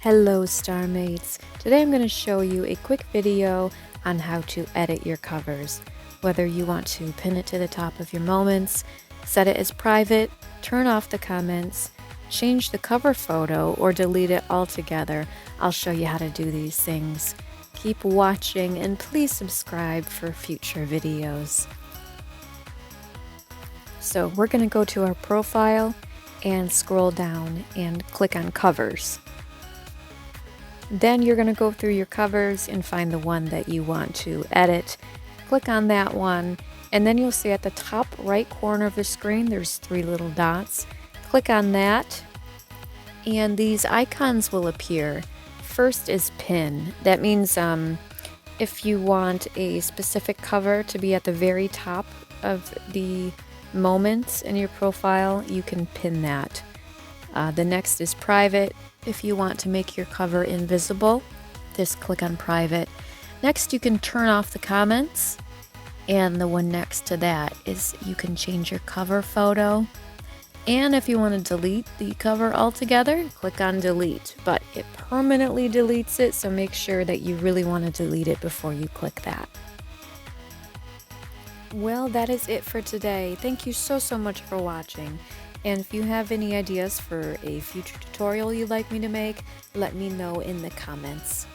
Hello Starmates! Today I'm going to show you a quick video on how to edit your covers. Whether you want to pin it to the top of your moments, set it as private, turn off the comments, change the cover photo, or delete it altogether, I'll show you how to do these things. Keep watching and please subscribe for future videos. So we're going to go to our profile and scroll down and click on covers. Then you're going to go through your covers and find the one that you want to edit. Click on that one, and then you'll see at the top right corner of the screen there's 3 little dots. Click on that, and these icons will appear. First is pin. That means if you want a specific cover to be at the very top of the moments in your profile, you can pin that. The next is private. If you want to make your cover invisible, just click on private. Next, you can turn off the comments, and the one next to that is you can change your cover photo. And if you want to delete the cover altogether, click on delete, but it permanently deletes it, so make sure that you really want to delete it before you click that. Well, that is it for today. Thank you so much for watching. And if you have any ideas for a future tutorial you'd like me to make, let me know in the comments.